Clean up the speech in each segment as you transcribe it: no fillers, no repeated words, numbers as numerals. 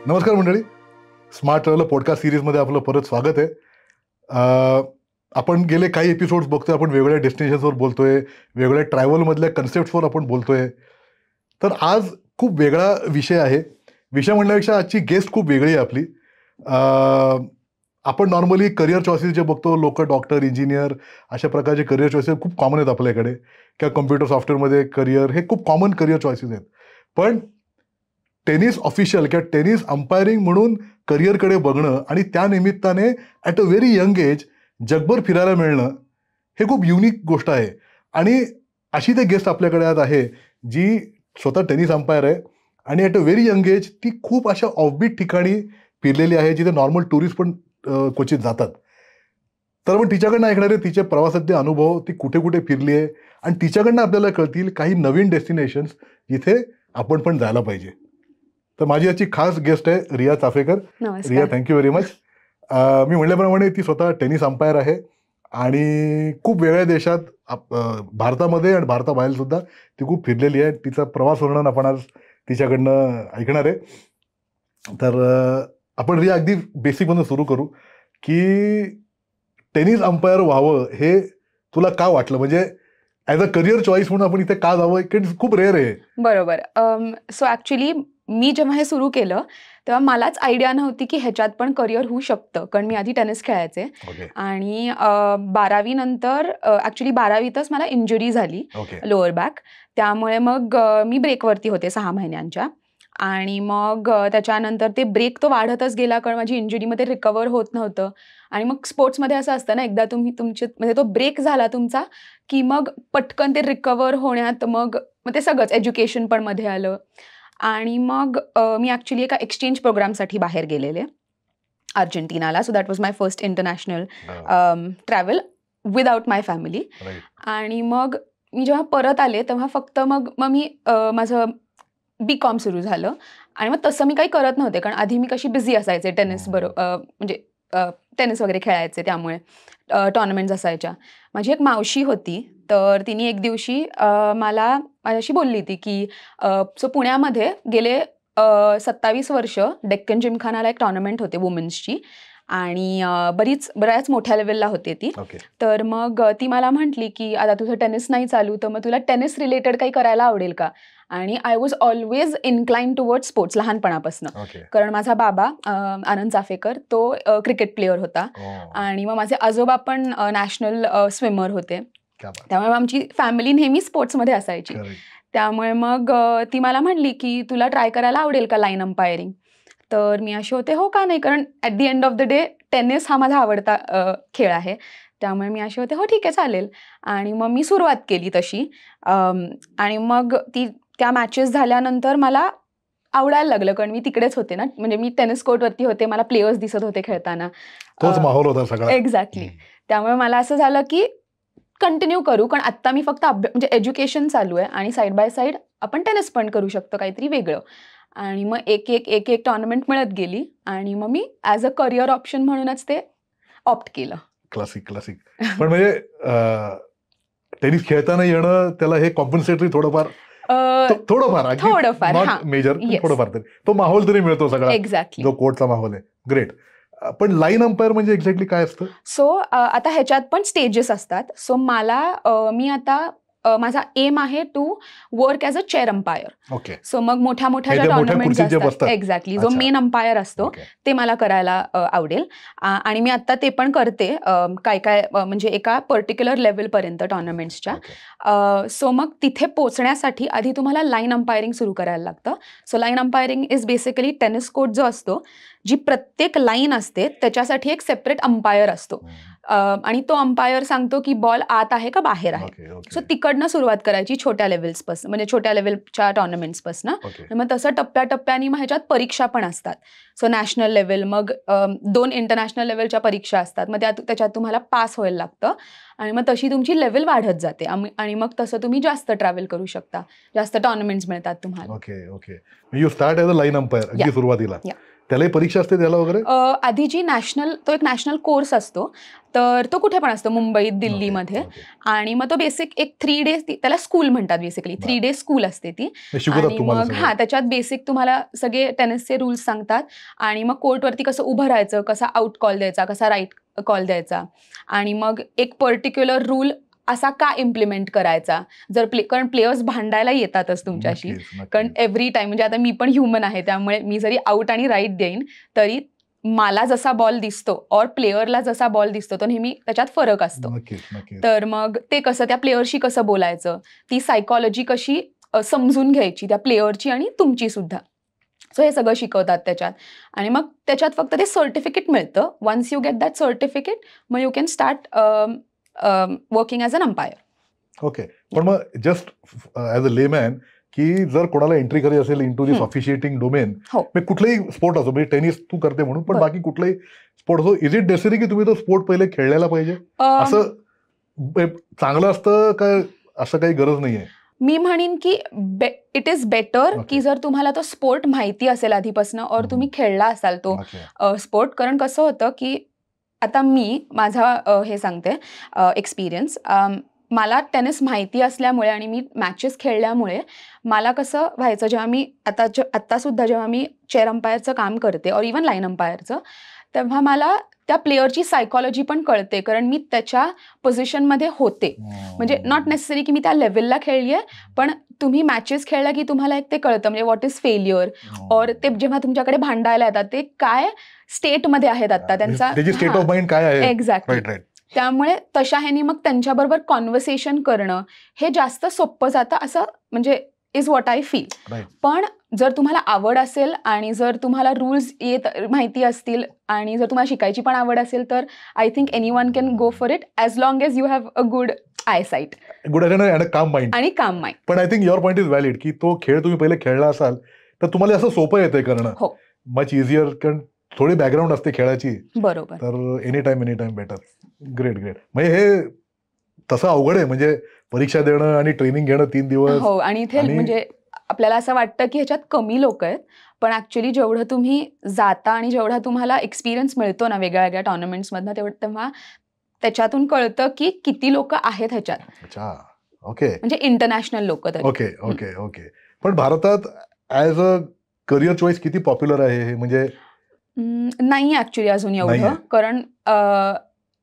नमस्कार मंडळी, smart traveller podcast सिरीजमध्ये आपलं परत स्वागत आहे. आपण गेले काही एपिसोड्स बघतोय, आपण वेगवेगळ्या डेस्टिनेशन्सवर बोलतोय, वेगवेगळ्या ट्रॅव्हलमधल्या कन्सेप्ट्सवर आपण बोलतोय. तर आज खूप वेगळा विषय आहे. विषय म्हणण्यापेक्षा आजची गेस्ट खूप वेगळी आहे आपली. आपण नॉर्मली करिअर चॉईसेस जे बघतो, लोक डॉक्टर, इंजिनियर अशा प्रकारचे करिअर चॉईसेस खूप कॉमन आहेत आपल्याकडे, किंवा कम्प्युटर सॉफ्टवेअरमध्ये करिअर, हे खूप कॉमन करिअर चॉईसेस आहेत. पण टेनिस ऑफिशियल किंवा टेनिस अंपायरिंग म्हणून करिअरकडे बघणं आणि त्या निमित्ताने at a very young age जगभर फिरायला मिळणं, हे खूप युनिक गोष्ट आहे. आणि अशी ते गेस्ट आपल्याकडे आज आहे जी स्वतः टेनिस अंपायर आहे आणि at a very young age ती खूप अशा ऑफबीट ठिकाणी फिरलेली आहे जिथे नॉर्मल टुरिस्ट पण क्वचित जातात. तर आपण तिच्याकडनं ऐकणार आहे तिचे प्रवासातले अनुभव, ती कुठे कुठे फिरली आहे आणि तिच्याकडनं आपल्याला कळतील काही नवीन डेस्टिनेशन्स जिथे आपण पण जायला पाहिजे. तर माझी याची खास गेस्ट आहे Riya Chaphekar. Riya, thank you very much. मी म्हणल्याप्रमाणे ती स्वतः टेनिस अंपायर आहे आणि खूप वेगळ्या देशात, भारतामध्ये आणि भारताबाहेर सुद्धा ती खूप फिरलेली आहे. तिचा प्रवास वर्णन आपण आज तिच्याकडनं ऐकणार आहे. तर आपण रिया अगदी बेसिकमधून सुरू करू की टेनिस अंपायर व्हावं हे तुला का वाटलं, म्हणजे ॲज अ करिअर चॉईस म्हणून आपण इथे का जावं, कारण खूप रेअर आहे. बरोबर. सो ॲक्च्युली मी जेव्हा हे सुरू केलं तेव्हा मलाच आयडिया नव्हती की ह्याच्यात पण करिअर होऊ शकतं, कारण मी आधी टेनिस खेळायचे आणि 12वी नंतर ॲक्च्युली 12वीतच मला इंजुरी झाली लोअर बॅक, त्यामुळे मग मी ब्रेकवरती होते 6 महिन्यांच्या. आणि मग त्याच्यानंतर ते ब्रेक तो वाढतच गेला, कारण माझी इंजुरीमध्ये रिकवर होत नव्हतं. आणि मग स्पोर्ट्समध्ये असं असतं ना, एकदा तुम्ही म्हणजे तो ब्रेक झाला तुमचा की मग पटकन ते रिकवर होण्यात मग ते सगळंच एज्युकेशन पण मध्ये आलं. आणि मग मी ॲक्च्युली एका एक्सचेंज प्रोग्रामसाठी बाहेर गेलेले अर्जेंटिनाला. So that was my first international travel without my family. आणि मग मी जेव्हा परत आले तेव्हा फक्त मग मी माझं BCom सुरू झालं. आणि मग तसं मी काही करत नव्हते, कारण आधी मी कशी बिझी असायचे टेनिस म्हणजे टेनिस वगैरे खेळायचे, त्यामुळे टॉर्नामेंट्स असायच्या. माझी एक मावशी होती, तर तिने एक दिवशी मला माझ्याशी बोलली होती की सो पुण्यामध्ये गेले 27 वर्ष डेक्कन जिमखानाला एक टॉर्नामेंट होते वुमेन्सची, आणि बऱ्याच मोठ्या लेवलला होते ती. तर मग ती मला म्हटली की आता तुझं टेनिस नाही चालू, तर मग तुला टेनिस रिलेटेड काही करायला आवडेल का. आणि I was always incline towards sports लहानपणापासून, कारण माझा बाबा आनंद चाफेकर तो क्रिकेट प्लेअर होता आणि मग माझे आजोबा पण नॅशनल स्विमर होते, त्यामुळे आमची फॅमिली नेहमी स्पोर्ट्समध्ये असायची. त्यामुळे मग ती मला म्हणली की तुला ट्राय करायला आवडेल का लाईन अंपायरिंग. तर मी असे होते हो का नाही, कारण at the end of the day tennis हा माझा आवडता खेळ आहे, त्यामुळे मी असे होते हो ठीक आहे चालेल. आणि मग मी सुरुवात केली तशी. आणि मग त्या मॅचेस झाल्यानंतर मला आवडायला लागलं, कारण मी तिकडेच होते ना, म्हणजे मी टेनिस कोर्टवरती होते, मला प्लेयर्स दिसत होते खेळताना, तोच माहोल होता सगळा. एक्झॅक्टली. त्यामुळे मला असं झालं की कंटिन्यू करू, कारण आत्ता मी फक्त म्हणजे एज्युकेशन चालू आहे आणि साईड बाय साईड आपण टेनिस पण करू शकतो, काहीतरी वेगळं. आणि मग एक टॉर्नामेंट मिळत गेली आणि मग मी ॲज अ करिअर ऑप्शन म्हणूनच ते ऑप्ट केलं. क्लासिक. पण म्हणजे टेनिस खेळताना येणं, त्याला हे कॉम्पन्सेटरी थोडंफार नॉट मेजर, थोडंफार तरी तो माहोल तरी मिळतो सगळा, जो कोर्टचा माहोल आहे. ग्रेट. पण लाईन अंपायर म्हणजे एक्झॅक्टली काय असतं? सो आता ह्याच्यात पण स्टेजेस असतात. सो मी आता माझा एम आहे to work as a chair umpire. So मग मोठ्या ज्या टॉर्नामेंट्स असतात, एक्झॅक्टली, जो मेन अंपायर असतो ते मला करायला आवडेल. आणि मी आता ते पण करते, काय म्हणजे एका पर्टिक्युलर लेवलपर्यंत टॉर्नामेंट्सच्या. सो मग तिथे पोचण्यासाठी आधी तुम्हाला लाईन अंपायरिंग सुरू करायला लागतं. So line umpiring is basically tennis court जो असतो, जी प्रत्येक लाईन असते त्याच्यासाठी एक सेपरेट अंपायर असतो, आणि तो अंपायर सांगतो की बॉल आत आहे का बाहेर आहे. सो तिकडनं सुरुवात करायची छोट्या लेवल्सपासून, म्हणजे छोट्या लेवलच्या टॉर्नामेंट्सपासून. मग तसं टप्प्याटप्प्याने मग ह्याच्यात परीक्षा पण असतात. सो नॅशनल लेवल, मग 2 इंटरनॅशनल लेवलच्या परीक्षा असतात, मग त्याच्यात तुम्हाला पास व्हायला लागतं आणि मग तशी तुमची लेवल वाढत जाते आणि मग तसं तुम्ही जास्त ट्रॅव्हल करू शकता, जास्त टॉर्नामेंट्स मिळतात तुम्हाला. Okay. You start as a line umpire अगदी सुरुवातीला. त्यालाही परीक्षा असते त्याला वगैरे? आधी जी तो एक नॅशनल कोर्स असतो, तर तो कुठे पण असतो, मुंबईत, दिल्लीमध्ये. आणि मग तो बेसिक एक 3 डेज, त्याला स्कूल म्हणतात बेसिकली, 3 डेज स्कूल असते ती. आणि मग त्याच्यात बेसिक तुम्हाला सगळे टेनिसचे रूल्स सांगतात. आणि मग कोर्टवरती कसं उभं राहायचं, कसा आउट कॉल द्यायचा, कसा राईट कॉल द्यायचा, आणि मग एक पर्टिक्युलर रूल असा का इम्प्लिमेंट करायचा, कारण प्लेयर्स भांडायला येतातच तुमच्याशी. कारण एव्हरी टाइम, म्हणजे आता मी पण ह्युमन आहे, त्यामुळे मी जरी आउट आणि राईट देईन तरी मला जसा बॉल दिसतो और प्लेअरला जसा बॉल दिसतो तो नेहमी त्याच्यात फरक असतो. तर मग ते कसं त्या प्लेअरशी कसं बोलायचं, ती सायकॉलॉजी कशी समजून घ्यायची त्या प्लेअरची आणि तुमची सुद्धा. सो हे सगळं शिकवतात त्याच्यात. आणि मग त्याच्यात फक्त ते सर्टिफिकेट मिळतं. Once you get that certificate, मग you can start working as an umpire. Okay. पण मग जस्ट ॲज अ लेमॅन, की जर कोणाला एंट्री करायची असेल into this officiating domain, कुठलाही स्पोर्ट असो, म्हणजे टेनिस तू करते म्हणून, पण बाकी कुठलाही स्पोर्ट असो, इज इट नेसेसरी की तुम्ही तो स्पोर्ट पहिले खेळलेला पाहिजे? असं चांगलं असतं काय, असं काही गरज नाहीये? मी म्हणेन की इट इज बेटर की जर तुम्हाला तो स्पोर्ट माहिती असेल आधीपासून और तुम्ही खेळला असाल तो स्पोर्ट. कारण कसं होतं की आता मी माझा हे सांगते एक्सपिरियन्स, मला टेनिस माहिती असल्यामुळे आणि मी मॅचेस खेळल्यामुळे मला कसं व्हायचं, जेव्हा मी आत्तासुद्धा जेव्हा मी चेअर अंपायरचं काम करते और इवन लाईन अंपायरचं, तेव्हा मला त्या प्लेअरची सायकॉलॉजी पण कळते, कारण मी त्याच्या पोझिशनमध्ये होते. म्हणजे नॉट नेसेसरी की मी त्या लेवलला खेळली आहे, पण तुम्ही मॅचेस खेळला की तुम्हाला एक ते कळतं, म्हणजे व्हॉट इज फेल्युअर, और ते जेव्हा तुमच्याकडे भांडायला येतात ते काय स्टेटमध्ये आहेत आता, त्यांचा स्टेट ऑफ माइंड काय आहे. एक्झॅक्टली. त्यामुळे तशा ह्यानी मग त्यांच्याबरोबर कॉन्व्हर्सेशन करणं हे जास्त सोपं जातं, असं म्हणजे इज व्हॉट आय फील. पण जर तुम्हाला आवड असेल आणि जर तुम्हाला रूल्स माहिती असतील आणि जर तुम्हाला शिकायची पण आवड असेल, तर I think anyone can go for it, as long as you have a good eyesight, good and calm mind. आणि काम माइंड. पण I think your point is valid की तो खेळ तुम्ही पहिले खेळला असाल तर तुम्हाला असं सोपं येतंय करणं, मच इझियर, कारण थोडी बॅकग्राऊंड असते खेळाची. बरोबर. तर एनी टाइम बेटर. ग्रेट. म्हणजे हे तसं अवघड आहे, म्हणजे परीक्षा देणं आणि ट्रेनिंग घेणं 3 दिवस. हो. आणि इथे म्हणजे आपल्याला असं वाटतं की ह्याच्यात कमी लोक आहेत, पण ऍक्च्युली जेवढं तुम्ही जाता आणि जेवढा तुम्हाला एक्सपिरियन्स मिळतो ना वेगळ्या वेगळ्या टुर्नामेंट्समधनं, तेव्हा त्याच्यातून कळतं की किती लोक आहेत ह्याच्यात. अच्छा. ओके. म्हणजे इंटरनॅशनल लोक. ओके. पण भारतात ऍज अ करिअर चॉईस किती पॉप्युलर आहे हे? म्हणजे नाही ऍक्च्युली अजून एवढं, कारण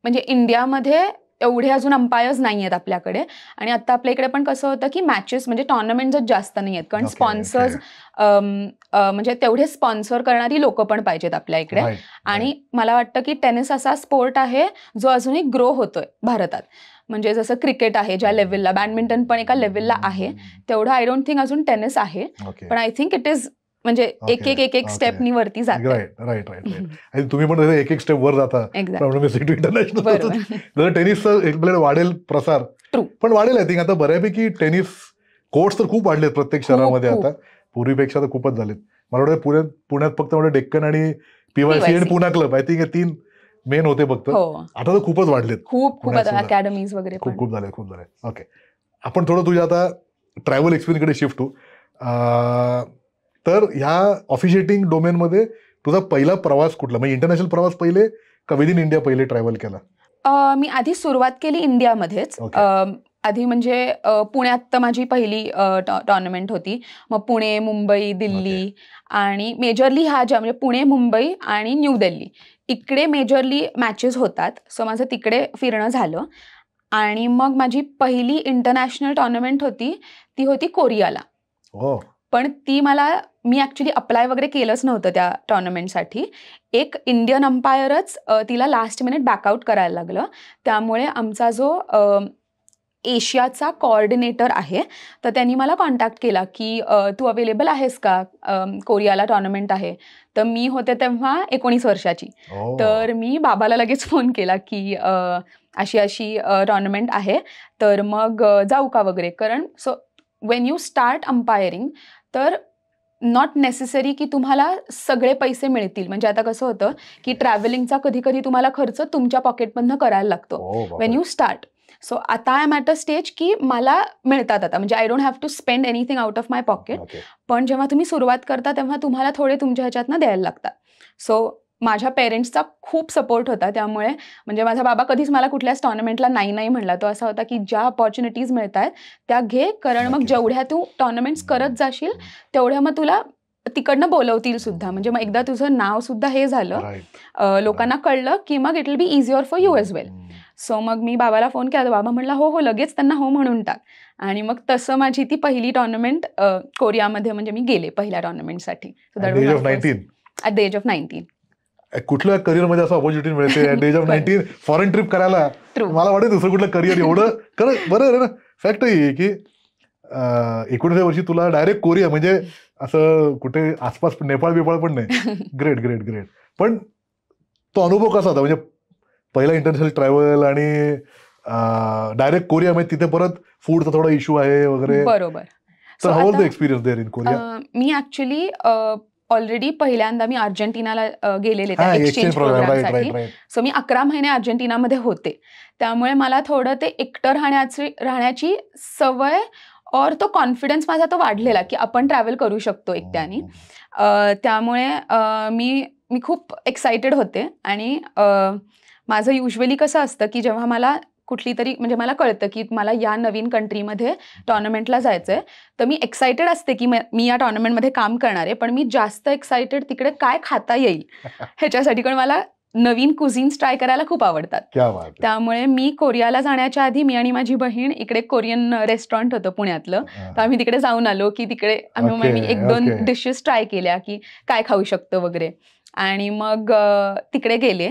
म्हणजे इंडियामध्ये एवढे अजून अंपायर्स नाही आहेत आपल्याकडे. आणि आता आपल्या इकडे पण कसं होतं की मॅचेस म्हणजे टुर्नामेंट्सच जास्त नाही आहेत, कारण स्पॉन्सर्स म्हणजे तेवढे स्पॉन्सर करणारी लोक पण पाहिजेत आपल्या इकडे. आणि मला वाटतं की टेनिस असा स्पोर्ट आहे जो अजूनही ग्रो होतोय भारतात. म्हणजे जसं क्रिकेट आहे ज्या लेवलला, बॅडमिंटन पण एका लेवलला आहे, तेवढं आय डोंट थिंक अजून टेनिस आहे. पण आय थिंक इट इज म्हणजे एक स्टेपनी वरती जात. राईट. आणि तुम्ही पण एक स्टेप वर जाता इंटरनॅशनल. जर टेनिसचा एक वाढेल प्रसार, पण वाढेल आय थिंक. आता बऱ्यापैकी टेनिस कोर्ट्स तर खूप वाढलेत प्रत्येक शहरामध्ये आता, पूर्वीपेक्षा तर खूपच झालेत. मला वाटतं पुण्यात फक्त डेक्कन आणि PYC आणि पुणा क्लब, आय थिंक हे 3 मेन होते फक्त. आता तर खूपच वाढलेत, खूप अकॅडमीज वगैरे खूप झाले. ओके. आपण थोडं तुझ्या आता ट्रॅव्हल एक्सपिरियन्सकडे शिफ्ट होऊ. तर ह्या ऑफिशिएटिंग डोमेनमध्ये तुझा पहिला प्रवास कुठला, म्हणजे इंटरनॅशनल प्रवास पहिले का विदिन इंडिया पहिले ट्रॅव्हल केला? मी आधी सुरुवात केली इंडियामध्येच. आधी म्हणजे पुण्यात तर माझी पहिली टुर्नामेंट होती. मग पुणे, मुंबई, दिल्ली आणि मेजरली ज्या म्हणजे पुणे, मुंबई आणि न्यू दिल्ली इकडे मेजरली मॅचेस होतात. सो माझं तिकडे फिरणं झालं. आणि मग माझी पहिली इंटरनॅशनल टुर्नामेंट होती, ती होती कोरियाला. पण मी ऍक्च्युली अप्लाय वगैरे केलंच नव्हतं त्या टुर्नामेंटसाठी. एक इंडियन अंपायरच तिला लास्ट मिनिट बॅकआउट करायला लागलं. त्यामुळे आमचा जो एशियाचा कोऑर्डिनेटर आहे, तर त्यांनी मला कॉन्टॅक्ट केला की तू अवेलेबल आहेस का, कोरियाला टुर्नामेंट आहे. तर मी होते तेव्हा 19 वर्षाची. तर मी बाबाला लगेच फोन केला की अशी टुर्नामेंट आहे, तर मग जाऊ का वगैरे. कारण so when you start umpiring, तर नॉट नेसेसरी की तुम्हाला सगळे पैसे मिळतील. म्हणजे आता कसं होतं की ट्रॅव्हलिंगचा कधी कधी तुम्हाला खर्च तुमच्या पॉकेटमधनं करायला लागतो वेन यू स्टार्ट. सो आता I am at a stage की मला मिळतात आता, म्हणजे I don't have to spend anything out of my pocket. पण जेव्हा तुम्ही सुरुवात करता तेव्हा तुम्हाला थोडे तुमच्या ह्याच्यातनं द्यायला लागतात. सो माझ्या पेरेंट्सचा खूप सपोर्ट होता. त्यामुळे म्हणजे माझा बाबा कधीच मला कुठल्याच टुर्नामेंटला नाही म्हणला. तो असा होता की ज्या अपॉर्च्युनिटीज मिळतायत त्या घे, कारण मग जेवढ्या तू टुर्नामेंट्स करत जाशील तेवढ्या मग तुला तिकडनं बोलवतील सुद्धा. म्हणजे मग एकदा तुझं नाव सुद्धा हे झालं, लोकांना कळलं की मग it will be easier for you as well. So मग मी बाबाला फोन केला, बाबा म्हणला हो लगेच त्यांना हो म्हणून टाक. आणि मग तसं माझी ती पहिली टुर्नामेंट कोरियामध्ये म्हणजे मी गेले पहिल्या टुर्नामेंटसाठी. At the age of 19. कुठल्या करिअरमध्ये असं ऑपॉर्च्युनिटी मिळते at the age of 19 foreign trip करायला? मला वाटत दुसरं कुठलं करिअर एवढं खरं बरं ना. फॅक्ट ही की 19व्या वर्षी तुला डायरेक्ट कोरिया, म्हणजे असं कुठे आसपास नेपाळ बिपाळ पण नाही. Great great great. पण तो अनुभव कसा होता, म्हणजे पहिला इंटरनॅशनल ट्रॅव्हल आणि डायरेक्ट कोरिया, म्हणजे तिथे परत फूडचा थोडा इश्यू आहे वगैरे. बरोबर. तर how was the experience there in Korea? मी ऍक्च्युली ऑलरेडी पहिल्यांदा मी अर्जेंटिनाला गेलेले त्या एक्सचेंज प्रोग्रामसाठी. सो मी 11 महिने अर्जेंटिनामध्ये होते. त्यामुळे मला थोडं ते एकटं राहण्याची सवय और तो कॉन्फिडन्स माझा तो वाढलेला की आपण ट्रॅव्हल करू शकतो एकट्याने. त्यामुळे मी खूप एक्सायटेड होते. आणि माझं युजली कसं असतं की जेव्हा मला कुठली तरी म्हणजे मला कळतं की मला या नवीन कंट्रीमध्ये टुर्नामेंटला जायचं आहे, तर मी एक्सायटेड असते की मी या टुर्नामेंटमध्ये काम करणार आहे. पण मी जास्त एक्सायटेड तिकडे काय खाता येईल ह्याच्यासाठी, कारण मला नवीन कुझिन्स ट्राय करायला खूप आवडतात. त्यामुळे मी कोरियाला जाण्याच्या आधी मी आणि माझी बहीण इकडे कोरियन रेस्टॉरंट होतं पुण्यातलं, तर आम्ही तिकडे जाऊन आलो की तिकडे मी 1-2 डिशेस ट्राय केल्या की काय खाऊ शकतो वगैरे. आणि मग तिकडे गेले.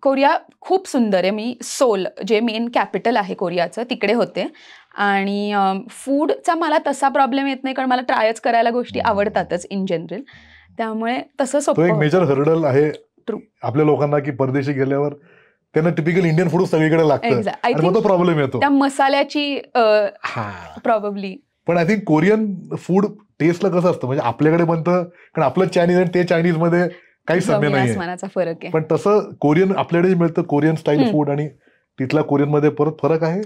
कोरिया खूप सुंदर आहे. मी सोल जे मेन कॅपिटल आहे कोरियाचं तिकडे होते. आणि फूडचा मला तसा प्रॉब्लेम येत नाही, कारण मला ट्रायच करायला गोष्टी आवडतातच इन जनरल. त्यामुळे तसं सोपं. एक मेजर हर्डल आहे आपल्या लोकांना की परदेशी गेल्यावर त्यांना टिपिकल इंडियन फूड सगळीकडे लागतं आणि मग तो प्रॉब्लेम येतो त्या मसाल्याची प्रॉब्ली. पण आय थिंक कोरियन फूड टेस्टला कसं असतं, म्हणजे आपल्याकडे बनतं कारण आपलं चायनीज आणि ते चायनीज मध्ये काही साम्य नाही, फरक आहे. पण तसं कोरियन आपल्याकडे मिळतं कोरियन स्टाईल फूड आणि तिथल्या कोरियन मध्ये परत फरक आहे?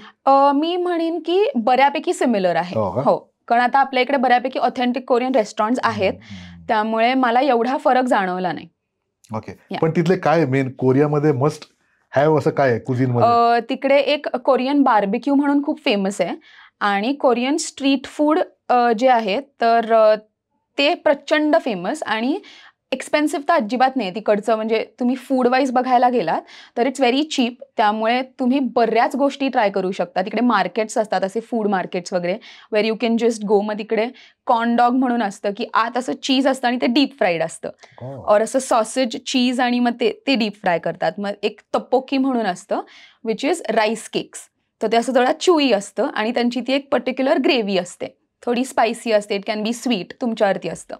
मी म्हणेन की बऱ्यापैकी सिमिलर आहे. हो, कारण आता आपल्या इकडे बऱ्यापैकी ऑथेंटिक कोरियन रेस्टॉरंट आहेत, त्यामुळे मला एवढा फरक जाणवला नाही. ओके. पण तिथले काय मेन कोरियामध्ये मस्ट हॅव असं काय आहे कुझिन मध्ये? तिकडे एक कोरियन बार्बिक्यू म्हणून खूप फेमस आहे. आणि कोरियन स्ट्रीट फूड जे आहे तर ते प्रचंड फेमस आणि एक्सपेन्सिव्ह तर अजिबात नाही तिकडचं. म्हणजे तुम्ही फूड वाईज बघायला गेलात तर इट्स व्हेरी चीप. त्यामुळे तुम्ही बऱ्याच गोष्टी ट्राय करू शकता. तिकडे मार्केट्स असतात असे फूड मार्केट्स वगैरे, वेर यू कॅन जस्ट गो. मग तिकडे कॉर्न डॉग म्हणून असतं की आत असं चीज असतं आणि ते डीप फ्राईड असतं. और असं सॉसेज चीज आणि मग ते डीप फ्राय करतात. मग एक तप्पोकी म्हणून असतं विच इज राईस केक्स. तर ते असं थोडा चुई असतं आणि त्यांची ती एक पर्टिक्युलर ग्रेव्ही असते, थोडी स्पायसी असते. इट कॅन बी स्वीट, तुमच्यावरती असतं.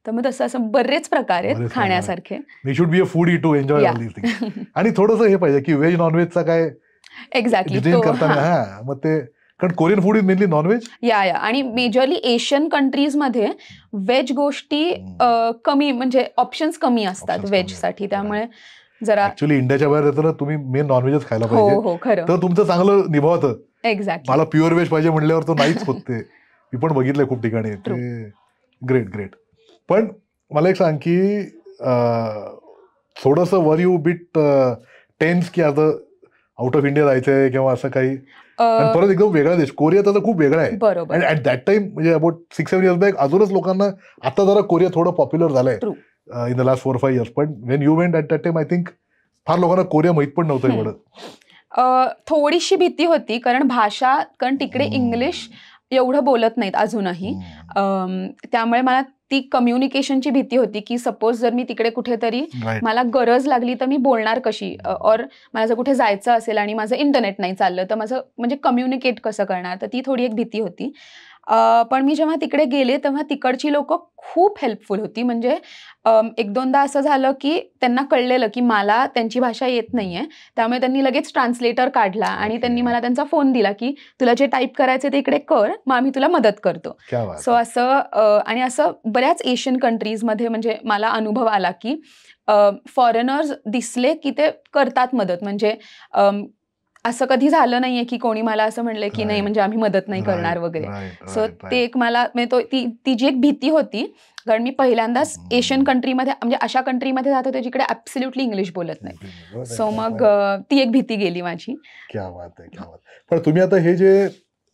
तर मग तसं असं बरेच प्रकार आहेत खाण्यासारखे. We should be a foodie to enjoy all these things. आणि थोडंसं हे पाहिजे की व्हेज नॉनव्हेजचा काय एक्झॅक्टली करताना मग ते, कारण Korean food is mainly nonveg. या आणि मेजरली एशियन कंट्रीजमध्ये व्हेज गोष्टी कमी, म्हणजे ऑप्शन्स कमी असतात व्हेजसाठी. त्यामुळे जरा ऍक्च्युअली इंडियाच्या बाहेर येतं ना तुम्ही मेन नॉनव्हेजच खायला पाहिजे. हो खरं, तर तुमचं चांगलं निभावतं. एक्झॅक्टली. मला प्युअर व्हेज पाहिजे म्हणल्यावर तो नाहीच होत. ते मी पण बघितलंय खूप ठिकाणी. ते ग्रेट ग्रेट. पण मला एक सांग की थोडंसं वर यू बिट टेन्स की आता आउट ऑफ इंडिया जायचंय किंवा असं काही, परत एकदम वेगळा देश कोरिया त्याचा खूप वेगळा आहे. बरोबर. ऍट दॅट टाइम म्हणजे अबाउट 6-7 इयर्स बॅक अजूनच लोकांना, आता जरा कोरिया थोडं पॉप्युलर झालंय इन द लास्ट 4-5 इयर्स. पण Wien you went at that time I think फार लोकांना कोरिया माहित पण नव्हतं एवढं. थोडीशी भीती होती, कारण भाषा, कारण तिकडे इंग्लिश एवढं बोलत नाहीत अजूनही. त्यामुळे मला ती कम्युनिकेशनची भीती होती की सपोज जर मी तिकडे कुठेतरी मला गरज लागली तर मी बोलणार कशी, और मला जर कुठे जायचं असेल आणि माझं इंटरनेट नाही चाललं तर माझं म्हणजे कम्युनिकेट कसं करणार, तर ती थोडी एक भीती होती. पण मी जेव्हा तिकडे गेले तेव्हा तिकडची लोक खूप हेल्पफुल होती. म्हणजे 1-2दा असं झालं की त्यांना कळलेलं की मला त्यांची भाषा येत नाहीये, त्यामुळे त्यांनी लगेच ट्रान्सलेटर काढला आणि त्यांनी मला त्यांचा फोन दिला की तुला जे टाईप करायचं ते इकडे कर, मग आम्ही तुला मदत करतो. सो असं आणि असं बऱ्याच एशियन कंट्रीजमध्ये म्हणजे मला अनुभव आला की फॉरेनर्स दिसले की ते करतात मदत. म्हणजे असं कधी झालं नाहीये की कोणी मला असं म्हणलं की नाही म्हणजे आम्ही मदत नाही करणार वगैरे. सो ते एक मला म्हणजे ती जी एक भीती होती, कारण मी पहिल्यांदाच एशियन कंट्रीमध्ये म्हणजे अशा कंट्रीमध्ये जात होते जिकडे ऍब्सोल्युटली इंग्लिश बोलत नाही. सो मग ती एक भीती गेली माझी. क्या बात आहे, क्या बात. पण तुम्ही आता हे जे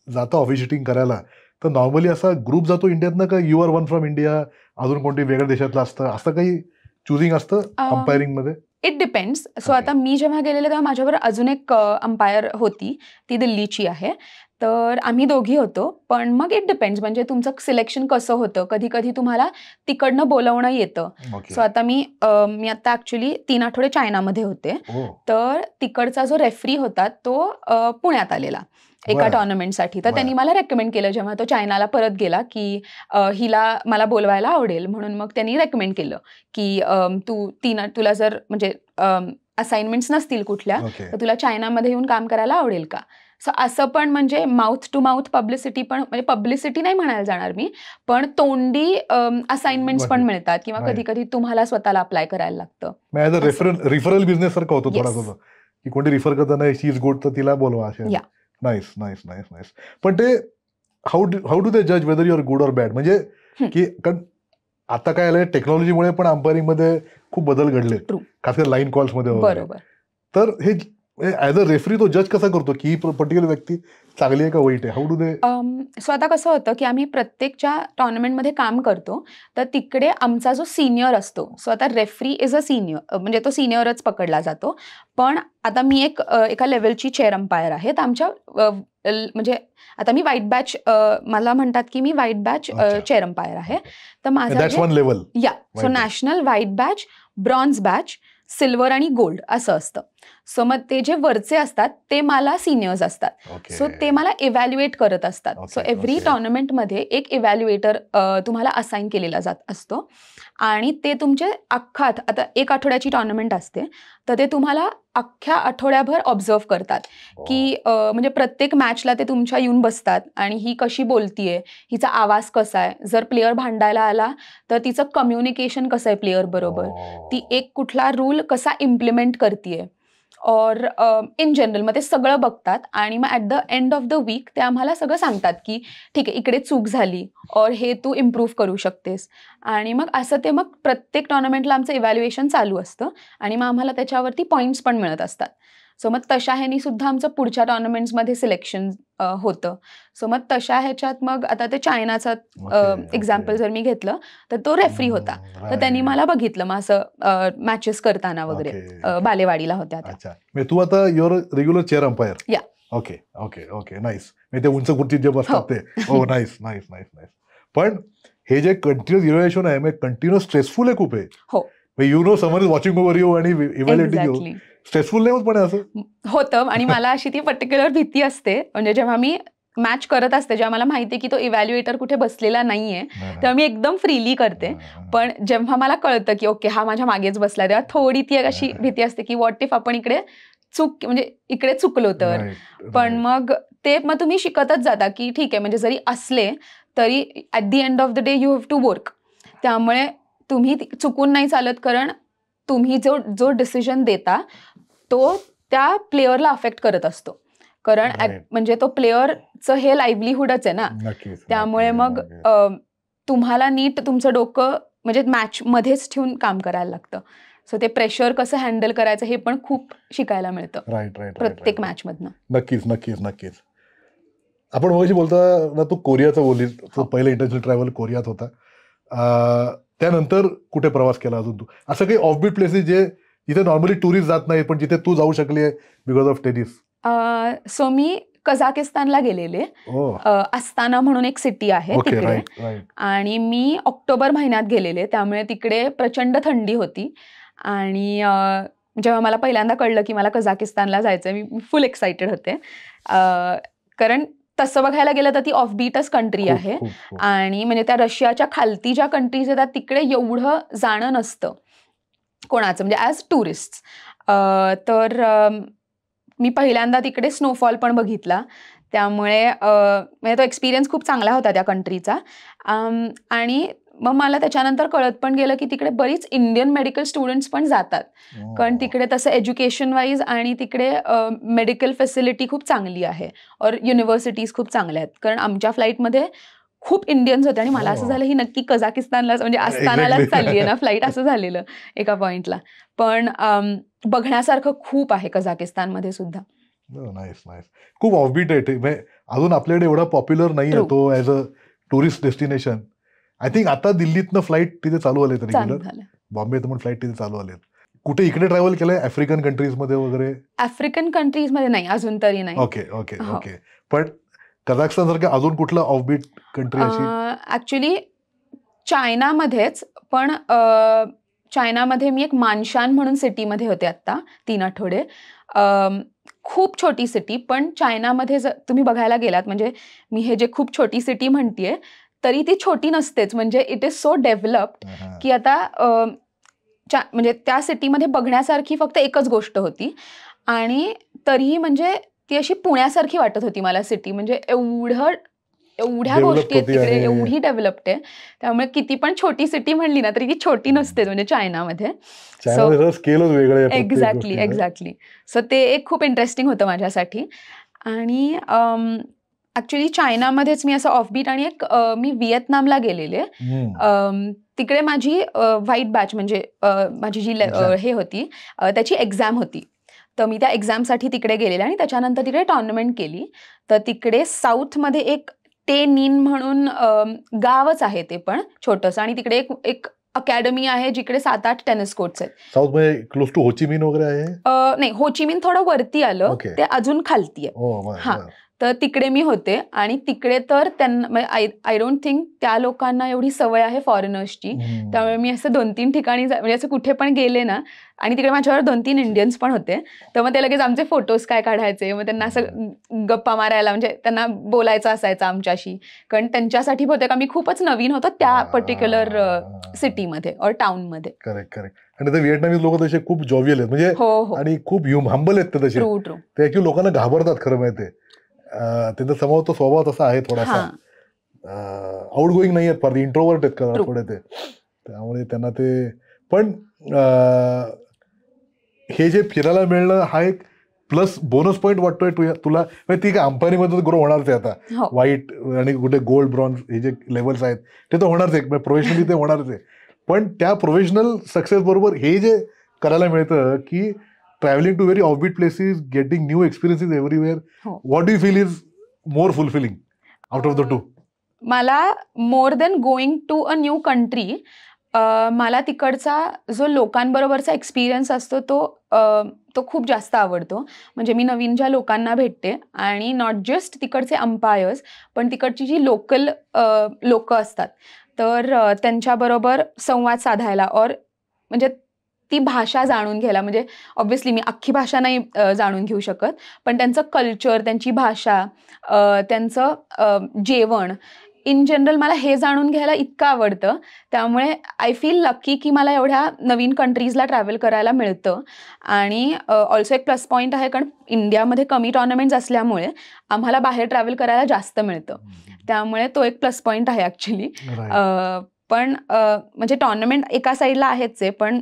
जाता ऑफिस शूटिंग करायला, तर नॉर्मली असा ग्रुप जातो इंडियातनं का you are one from India, अजून कोणती वेगळ्या देशातलं असतं, असं काही चुजिंग असतं अंपायरिंग मध्ये? It depends. सो आता मी जेव्हा गेलेले तेव्हा माझ्यावर अजून एक अंपायर होती, ती दिल्लीची आहे. तर आम्ही दोघी होतो. पण मग इट डिपेंड्स, म्हणजे तुमचं सिलेक्शन कसं होतं. कधी कधी तुम्हाला तिकडनं बोलवणं येतं. सो आता मी आता ऍक्च्युली 3 आठवडे चायनामध्ये होते. तर तिकडचा जो रेफरी होता तो पुण्यात आलेला एका टुर्नामेंटसाठी. तर त्यांनी मला रेकमेंड केलं जेव्हा तो चायनाला परत गेला की हिला मला बोलवायला आवडेल, म्हणून मग त्यांनी रेकमेंड केलं की तुला जर म्हणजे असाइनमेंट्स नसतील कुठल्या तर तुला चायनामध्ये येऊन काम करायला आवडेल का. सो असं पण म्हणजे माउथ टू माउथ पब्लिसिटी पण, म्हणजे पब्लिसिटी नाही म्हणायला जाणार मी, पण तोंडी असाइनमेंट्स पण मिळतात किंवा कधी कधी तुम्हाला स्वतःला अप्लाय करायला लागतं. रिफरल बिझनेस सारखं होतं थोडासा, की कोणी रिफर करताना शी इज गुड तर तिला बोलवा. Nice nice nice nice. पण ते हाऊ डू दे जज whether you are good or bad, म्हणजे की कारण आता काय आलंय टेक्नॉलॉजीमुळे पण अंपायरिंग मध्ये खूप बदल घडले, खास कर लाईन कॉल्स मध्ये. बरोबर. तर हे ऍज अ रेफरी तो जज कसा करतो की ही पर्टिक्युलर व्यक्ती चांगली आहे का वाईट आहे? How do they? सो आता कसं होतं की आम्ही प्रत्येक ज्या टुर्नामेंटमध्ये काम करतो तर तिकडे आमचा जो सिनियर असतो, सो आता रेफरी इज अ सिनियर, म्हणजे तो सिनियरच पकडला जातो. पण आता मी एका लेवलची चेअर अंपायर आहे. तर आमच्या म्हणजे आता मी व्हाईट बॅच, मला म्हणतात की मी व्हाईट बॅच चेअर अंपायर आहे. तर माझा so national white batch, bronze batch, silver आणि गोल्ड असं असतं. सो मग ते जे वरचे असतात ते मला सिनियर्स असतात. सो ते मला इव्हॅल्युएट करत असतात. सो एव्हरी टुर्नामेंटमध्ये एक इव्हॅल्युएटर तुम्हाला असाइन केलेला जात असतो आणि ते तुमचे आता 1 आठवड्याची टुर्नामेंट असते, तर ते तुम्हाला अख्ख्या आठवड्याभर ऑब्झर्व करतात की म्हणजे प्रत्येक मॅचला ते तुमच्या येऊन बसतात आणि ही कशी बोलतीये, हिचा आवाज कसा आहे, जर प्लेअर भांडायला आला तर तिचं कम्युनिकेशन कसं आहे प्लेअर बरोबर, ती एक कुठला रूल कसा इम्प्लिमेंट करतीये, और इन जनरल मग ते सगळं बघतात आणि मग at the end of the week ते आम्हाला सगळं सांगतात की ठीक आहे इकडे चूक झाली और हे तू इम्प्रूव्ह करू शकतेस. आणि मग असं ते मग प्रत्येक टुर्नामेंटला आमचं इव्हॅल्युएशन चालू असतं आणि मग आम्हाला त्याच्यावरती पॉईंट्स पण मिळत असतात. सो मग तशा ह्यानी सुद्धा आमचं पुढच्या टुर्नामेंट्समध्ये सिलेक्शन होतं. सो मग तशा ह्याच्यात मग आता ते चायनाचं एक्झाम्पल जर मी घेतलं तर तो रेफरी होता. तर त्यांनी मला बघितलं मग असं मॅचेस करताना वगैरे, बालेवाडीला होत्या त्या. तू आता युअर रेग्युलर चेअर अंपायर? या. Okay okay okay nice. ते उंच खुर्चीत जे बसतात ते. हो नाईस नाईस नाईस नाईस. पण हे जे कंटिन्युअस इव्हॅल्युएशन आहे कंटिन्युअस स्ट्रेसफुल आहे खूप आहे. हो. You know someone is watching over you आणि इव्हॅल्युएटिंग यू. स्ट्रेसफुल नाही होत पण असं होतं. आणि मला अशी ती पर्टिक्युलर भीती असते, म्हणजे जेव्हा मी मॅच करत असते, जेव्हा मला माहिती आहे की तो इव्हॅल्युएटर कुठे बसलेला नाहीये तेव्हा मी एकदम फ्रीली करते. पण जेव्हा मला कळतं की ओके हा माझ्या मागेच बसला, तेव्हा थोडी ती अशी भीती असते की व्हॉट इफ आपण इकडे इकडे चुकलो तर. पण मग तुम्ही शिकतच जाता की ठीक आहे, म्हणजे जरी असले तरी at the end of the day you have to work. त्यामुळे तुम्ही चुकून नाही चालत, कारण तुम्ही जो डिसिजन देता तो त्या प्लेअरला अफेक्ट करत असतो, कारण म्हणजे तो प्लेअरचं हे लाईव्हलीहूडच आहे ना. त्यामुळे मग तुम्हाला नीट तुमचं डोकं म्हणजे मॅच मध्येच ठेवून काम करायला लागतं. सो ते प्रेशर कसं हँडल करायचं हे पण खूप शिकायला मिळतं प्रत्येक मॅच मधनं. नक्कीच नक्कीच नक्कीच. आपण मगाशी बोलता ना, तू कोरियाचं बोललीस, तो पहिला इंटरनॅशनल ट्रॅव्हल कोरियात होता. त्यानंतर कुठे प्रवास केला अजून तू? असं काही ऑफबीट प्लेसेस जिथे नॉर्मली टुरिस्ट जात नाही पण जिथे तू जाऊ शकली आहे बिकॉज ऑफ टेनिस? सो मी कझाकिस्तानला गेलेले. अस्ताना म्हणून एक सिटी आहे तिकडे, आणि मी ऑक्टोबर महिन्यात गेलेले, त्यामुळे तिकडे प्रचंड थंडी होती. आणि जेव्हा मला पहिल्यांदा कळलं की मला कझाकिस्तानला जायचं आहे, मी फुल एक्साइटेड होते. कारण तसं बघायला गेलं तर ती ऑफबीटच कंट्री आहे. आणि म्हणजे त्या रशियाच्या खालती ज्या कंट्रीज येतात तिकडे एवढं जाणं नसतं कोणाचं, म्हणजे ॲज टुरिस्ट. तर मी पहिल्यांदा तिकडे स्नोफॉल पण बघितला, त्यामुळे म्हणजे तो एक्सपिरियन्स खूप चांगला होता त्या कंट्रीचा. आणि मग मला त्याच्यानंतर कळत पण गेलं की तिकडे बरीच इंडियन मेडिकल स्टुडंट्स पण जातात, कारण तिकडे तसं एज्युकेशन वाईज आणि तिकडे मेडिकल फॅसिलिटी खूप चांगली आहे, और युनिव्हर्सिटीज खूप चांगल्या आहेत. कारण आमच्या फ्लाईटमध्ये खूप इंडियन्स होते आणि मला असं झालं ही नक्की कझाकिस्तानला म्हणजे आस्थानालाच चालली आहे ना फ्लाईट, असं झालेलं एका पॉइंटला. पण बघण्यासारखं खूप आहे कझाकिस्तानमध्ये सुद्धा. Nice nice. खूप ऑफबीट आहे, अजून आपल्याकडे एवढा पॉप्युलर नाही आहे तो as a tourist destination. I think आता दिल्लीतनं फ्लाईट तिथे चालू आले रेग्युलर, बॉम्बेतून पण फ्लाईट तिथे चालू आलेत. कुठे इकडे ट्रॅव्हल केलंय आफ्रिकन कंट्रीज मध्ये वगैरे? आफ्रिकन कंट्रीज मध्ये नाही अजून तरी नाही. Okay okay okay. पण कझाकस्तान सारखं अजून कुठलं ऑफबीट कंट्री अशी? ऍक्च्युली चायनामध्येच, पण चायनामध्ये मी एक मानशान म्हणून सिटीमध्ये होते आता 3 आठवडे. खूप छोटी सिटी, पण चायनामध्ये जर तुम्ही बघायला गेलात, म्हणजे मी हे जे खूप छोटी सिटी म्हणतीये तरी ती छोटी नसतेच, म्हणजे इट इज सो डेव्हलप्ड की आता म्हणजे त्या सिटीमध्ये बघण्यासारखी फक्त एकच गोष्ट होती आणि तरीही म्हणजे ती अशी पुण्यासारखी वाटत होती मला सिटी. म्हणजे एवढ्या गोष्टी आहेत तिकडे, एवढी डेव्हलप्ड आहे. त्यामुळे किती पण छोटी सिटी म्हणली ना तरी ती छोटी नसते म्हणजे चायनामध्ये. एक्झॅक्टली. सो ते एक खूप इंटरेस्टिंग होतं माझ्यासाठी. आणि ऍक्च्युली चायनामध्येच मी असं ऑफबीट आणि एक मी व्हिएतनामला गेलेले. तिकडे माझी व्हाईट बॅच म्हणजे माझी जी हे होती त्याची एक्झाम होती, तर मी त्या एक्झामसाठी तिकडे गेलेले आणि त्याच्यानंतर तिकडे टुर्नामेंट केली. तर तिकडे साऊथमध्ये एक टेनिन म्हणून गावच आहे, ते पण छोटंसं, आणि तिकडे एक अकॅडमी आहे जिकडे 7-8 टेनिस कोर्ट्स आहेत. साऊथ मध्ये क्लोज टू होचिमिन वगैरे आहे? नाही, होचिमिन थोडं वरती आलं, ते अजून खालती आहे. हा, तर तिकडे मी होते आणि तिकडे तर त्यांना आय डोंट थिंक त्या लोकांना एवढी सवय आहे फॉरेनर्सची. त्यामुळे मी असं 2-3 ठिकाणी म्हणजे असं कुठे पण गेले ना, आणि तिकडे माझ्यावर 2-3 इंडियन्स पण होते, तर मग ते लगेच आमचे फोटोज काय काढायचे, मग त्यांना असं गप्पा मारायला म्हणजे त्यांना बोलायचं असायचं आमच्याशी, कारण त्यांच्यासाठी बहुतेक आम्ही खूपच नवीन होतो त्या पर्टिक्युलर सिटीमध्ये और टाउनमध्ये. Correct correct. आणि ते व्हिएटनामीज लोक तसे खूप जॉवियल आहेत, म्हणजे आणि खूप हंबल आहेत ते तसे. ते ऍक्च्युअली लोकांना घाबरतात खरं माहितीये. त्यांचा स्वभाव तसा आहे थोडासा आउट गोईंग नाही आहेत, फार इंट्रोवर्ट आहेत थोडे ते, त्यामुळे त्यांना ते. पण हे जे फिरायला मिळणं हा एक प्लस बोनस पॉईंट वाटतोय तुला? ती काय अंबानीमध्ये ग्रो होणारच आहे आता, व्हाईट आणि कुठे गोल्ड ब्रॉन्झ हे जे लेवल्स आहेत ते तर होणारच आहे, प्रोफेशनली ते होणारच आहे. पण त्या प्रोफेशनल सक्सेस बरोबर हे जे करायला मिळतं की travelling to very offbeat places, getting new experiences everywhere, what do you feel is more fulfilling out of the two? मला more than going to a new country, मला तिकडचा जो लोकांबरोबरचा एक्सपिरियन्स असतो तो खूप जास्त आवडतो. म्हणजे मी नवीन ज्या लोकांना भेटते आणि नॉट जस्ट तिकडचे अंपायर्स, पण तिकडची जी लोकल लोक असतात, तर त्यांच्याबरोबर संवाद साधायला और म्हणजे ती भाषा जाणून घ्यायला. म्हणजे ऑब्व्हियसली मी अख्खी भाषा नाही जाणून घेऊ शकत, पण त्यांचं कल्चर, त्यांची भाषा, त्यांचं जेवण, इन जनरल मला हे जाणून घ्यायला इतकं आवडतं. त्यामुळे आय फील लकी की मला एवढ्या नवीन कंट्रीजला ट्रॅव्हल करायला मिळतं. आणि ऑल्सो एक प्लस पॉईंट आहे, कारण इंडियामध्ये कमी टुर्नामेंट्स असल्यामुळे आम्हाला बाहेर ट्रॅव्हल करायला जास्त मिळतं, त्यामुळे तो एक प्लस पॉईंट आहे ॲक्च्युली. पण म्हणजे टुर्नामेंट एका साईडला आहेच आहे, पण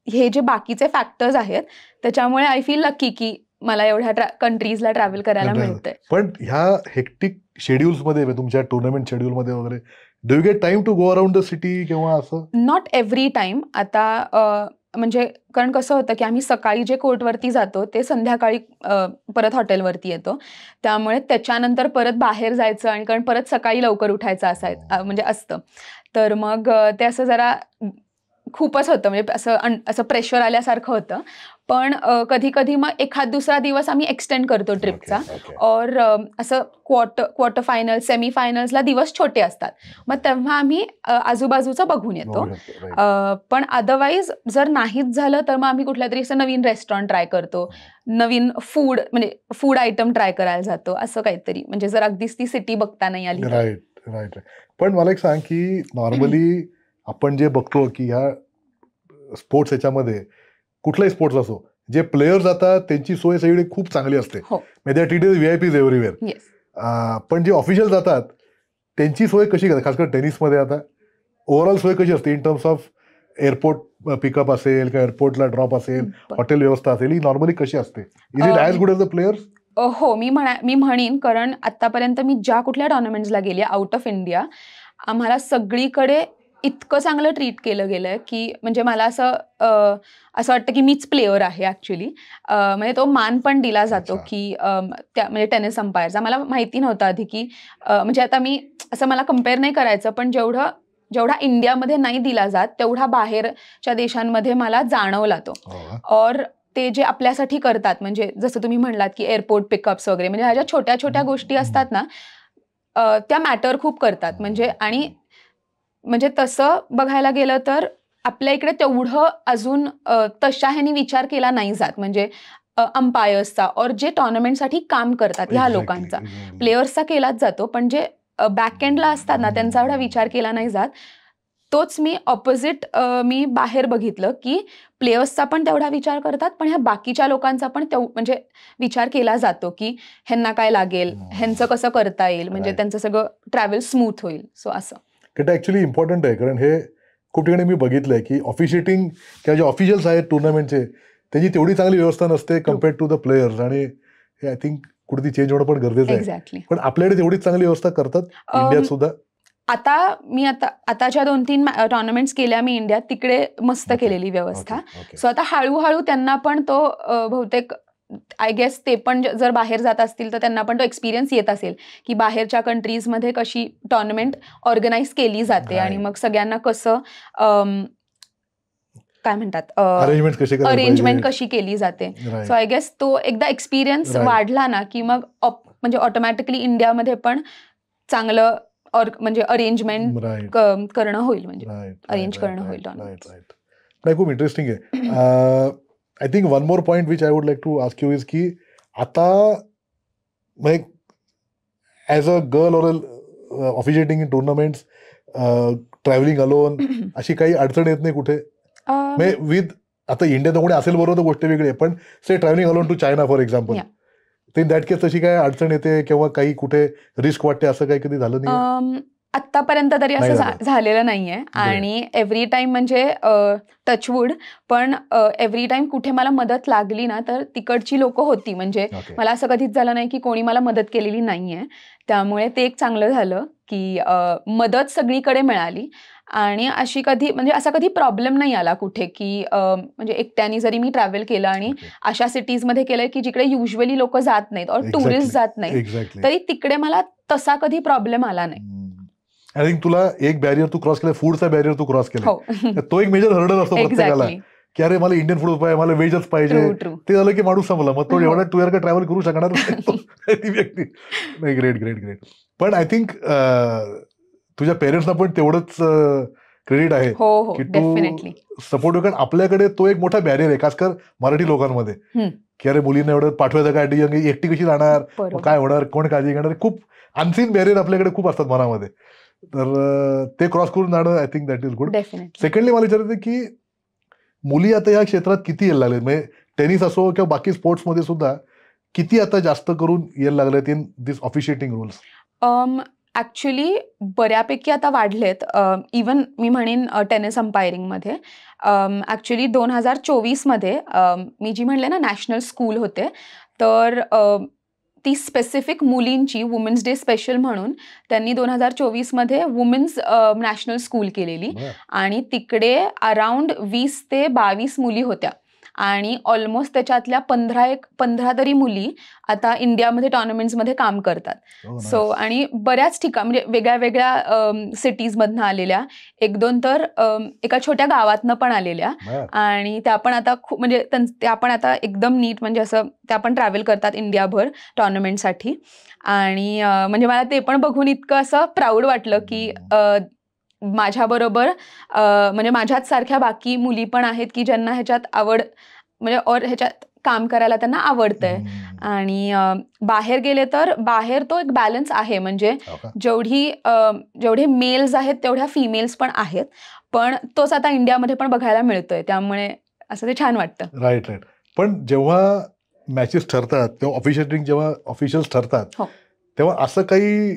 हे जे बाकीचे फॅक्टर्स आहेत त्याच्यामुळे आय फील लकी की मला एवढ्या कंट्रीजला ट्रॅव्हल करायला मिळतंय. पण ह्या हेक्टिक शेड्यूल्स मध्ये, तुमच्या टुर्नामेंट शेड्यूल मध्ये वगैरे, do you get time to go around the city किंवा असं? Not every time. आता म्हणजे कारण कसं होतं की आम्ही सकाळी जे कोर्टवरती जातो ते संध्याकाळी परत हॉटेलवरती येतो, त्यामुळे त्याच्यानंतर परत बाहेर जायचं आणि कारण परत सकाळी लवकर उठायचं म्हणजे असतं, तर मग ते असं जरा खूपच होतं, म्हणजे असं प्रेशर आल्यासारखं होतं. पण कधी कधी मग एखाद दुसरा दिवस आम्ही एक्सटेंड करतो ट्रिपचा, और असं क्वार्टर फायनल, सेमी फायनल्सला दिवस छोटे असतात, मग तेव्हा आम्ही आजूबाजूचं बघून येतो. पण अदरवाईज जर नाहीच झालं तर मग आम्ही कुठल्या तरी असं नवीन रेस्टॉरंट ट्राय करतो, नवीन फूड आयटम ट्राय करायला जातो, असं काहीतरी, म्हणजे जर अगदीच ती सिटी बघता नाही आली. राईट. पण मला एक सांग की नॉर्मली आपण जे बघतो की ह्या स्पोर्ट्स ह्याच्यामध्ये, कुठलाही स्पोर्ट्स असो, जे प्लेयर्स जातात त्यांची सोय सगळी खूप चांगली असते, म्हणजे ट्रीटेड व्हीआयपीज एव्हरीवेअर. पण जे ऑफिशियल जातात त्यांची सोय कशी करतात, खास करून टेनिसमध्ये? आता ओव्हरऑल सोय कशी असते in terms of airport pickup असेल किंवा एअरपोर्टला ड्रॉप असेल, हॉटेल व्यवस्था असेल, ही नॉर्मली कशी असते? Is it as good as the players? हो, मी म्हणेन, कारण आतापर्यंत मी ज्या कुठल्या टुर्नामेंट्सला गेली आउट ऑफ इंडिया, आम्हाला सगळीकडे इतकं चांगलं ट्रीट केलं गेलंय की म्हणजे मला असं वाटतं की मीच प्लेअर आहे ऍक्च्युली. म्हणजे तो मान पण दिला जातो की त्या म्हणजे टेनिस अंपायरचा. मला माहिती नव्हतं आधी की म्हणजे आता मी असं मला कम्पेअर नाही करायचं, पण जेवढा इंडियामध्ये नाही दिला जात तेवढा बाहेरच्या देशांमध्ये मला जाणवला तो. और ते जे आपल्यासाठी करतात, म्हणजे जसं तुम्ही म्हणलात की एअरपोर्ट पिकअप्स वगैरे, म्हणजे ह्या ज्या छोट्या छोट्या गोष्टी असतात ना, त्या मॅटर खूप करतात. आणि म्हणजे तसं बघायला गेलं तर आपल्या इकडे तेवढं अजून तशा ह्यानी विचार केला नाही जात. म्हणजे अंपायर्सचा और जे टुर्नामेंटसाठी काम करतात ह्या लोकांचा, प्लेयर्सचा केलाच जातो, पण जे बॅक एंडला असतात ना त्यांचा एवढा विचार केला नाही जात. तोच मी ऑपोजिट मी बाहेर बघितलं की प्लेयर्सचा पण तेवढा विचार करतात, पण ह्या बाकीच्या लोकांचा पण म्हणजे विचार केला जातो की ह्यांना काय लागेल, ह्यांचं कसं करता येईल, म्हणजे त्यांचं सगळं ट्रॅव्हल स्मूथ होईल. सो असं ते ऍक्च्युली इम्पॉर्टंट आहे, कारण हे खूप ठिकाणी मी बघितलंय की ऑफिशिएटिंग किंवा जे ऑफिशियल्स आहेत टुर्नामेंटचे त्यांची तेवढी चांगली व्यवस्था नसते कम्पेअर्ड टू द प्लेयर्स, आणि हे आय थिंक कुठे चेंज होणं पण गरजेचं आहे. एक्झॅक्टली. पण आपल्याकडे तेवढीच चांगली व्यवस्था करतात इंडियात सुद्धा. आता ज्या 2-3 टुर्नामेंट्स केल्या मी इंडियात, तिकडे मस्त केलेली व्यवस्था. सो आता हळूहळू त्यांना पण तो बहुतेक आय गेस ते पण जर बाहेर जात असतील तर त्यांना पण तो एक्सपिरियन्स येत असेल की बाहेरच्या कंट्रीजमध्ये कशी टुर्नामेंट ऑर्गनाईज केली जाते आणि मग सगळ्यांना कसं काय म्हणतात अरेंजमेंट कशी केली जाते. सो आय गेस तो एकदा एक्सपिरियन्स वाढला ना की मग म्हणजे ऑटोमॅटिकली इंडियामध्ये पण चांगलं म्हणजे अरेंजमेंट करणं होईल, म्हणजे अरेंज करणं होईल. नाही, खूप इंटरेस्टिंग आहे. I think one more point which I would like to ask you is की आता as a girl or officiating in tournaments, travelling alone, अशी काही अडचण येत नाही कुठे? विथ आता इंडियात कोणी असेल बरोबर तर गोष्ट वेगळी आहे, पण say travelling alone to China for example, in that case तशी काय अडचण येते किंवा काही कुठे रिस्क वाटते, असं काही कधी झालं नाही? आत्तापर्यंत तरी असं झालेलं नाहीये. आणि एव्हरी टाइम म्हणजे टचवूड, पण एव्हरी टाइम कुठे मला मदत लागली ना तर तिकडची लोक होती. म्हणजे मला असं कधीच झालं नाही की कोणी मला मदत केलेली नाहीये. त्यामुळे ते एक चांगलं झालं की मदत सगळीकडे मिळाली. आणि असा कधी प्रॉब्लेम नाही आला कुठे की म्हणजे एकट्याने जरी मी ट्रॅव्हल केलं आणि अशा सिटीजमध्ये केलंय की जिकडे युजली लोक जात नाहीत और टुरिस्ट जात नाहीत, तरी तिकडे मला तसा कधी प्रॉब्लेम आला नाही. आय थिंक तुला एक बॅरियर तू क्रॉस केला, फूडचा बॅरियर तू क्रॉस केला. तो एक मेजर हर्डल असतो प्रत्येकाला की अरे मला इंडियन फूड पाहिजे, मला व्हेजच पाहिजे. ते झालं की माणूस संपला, मग तो एवढा 2 year का ट्रॅव्हल करू शकणार ती व्यक्ती नाही. Great great great. पण आय थिंक तुझ्या पेरेंट्सना पण तेवढंच क्रेडिट आहे की तू सपोर्ट, कारण आपल्याकडे तो एक मोठा बॅरियर आहे खास कर मराठी लोकांमध्ये की अरे मुलींना एवढं पाठवायचं काय, एकटी कशी जाणार, काय होणार, कोण काळजी घेणार. खूप अनसीन बॅरियर आपल्याकडे खूप असतात मनामध्ये, तर ते क्रॉस करून जाणं I think that is good. Secondly मला विचारायचं की मुली आता या क्षेत्रात किती यायला लागलेत, म्हणजे टेनिस असो किंवा बाकी स्पोर्ट्समध्ये सुद्धा किती आता जास्त करून यायला लागलेत in this officiating roles? Actually बऱ्यापैकी आता वाढलेत. इवन मी म्हणेन टेनिस अंपायरिंगमध्ये. ऍक्च्युली 2024 मध्ये मी जी म्हणले ना नॅशनल स्कूल होते, तर ती स्पेसिफिक मुलींची वुमेन्स डे स्पेशल म्हणून त्यांनी 2024 मध्ये वुमेन्स नॅशनल स्कूल केलेली. आणि तिकडे अराउंड 20 ते 22 मुली होत्या आणि ऑलमोस्ट त्याच्यातल्या 15 तरी मुली आता इंडियामध्ये टुर्नामेंट्समध्ये काम करतात. सो आणि बऱ्याच ठिकाणी म्हणजे वेगळ्या वेगळ्या सिटीजमधनं आलेल्या, 1-2 तर एका छोट्या गावातनं पण आलेल्या. आणि त्या पण आता खूप म्हणजे त्या पण आता एकदम नीट, म्हणजे असं त्या पण ट्रॅव्हल करतात इंडियाभर टुर्नामेंटसाठी. आणि म्हणजे मला ते पण बघून इतकं असं प्राऊड वाटलं की माझ्याबरोबर म्हणजे माझ्याच सारख्या बाकी मुली पण आहेत की ज्यांना ह्याच्यात आवड, म्हणजे और ह्याच्यात काम करायला त्यांना आवडतंय. आणि बाहेर गेले तर बाहेर तो एक बॅलन्स आहे, म्हणजे जेवढे मेल्स आहेत तेवढ्या फिमेल्स पण आहेत, पण तोच आता इंडियामध्ये पण बघायला मिळतोय. त्यामुळे असं ते छान वाटतं. Right right. पण जेव्हा मॅचेस ठरतात तेव्हा जेव्हा ऑफिशियल्स ठरतात तेव्हा असं काही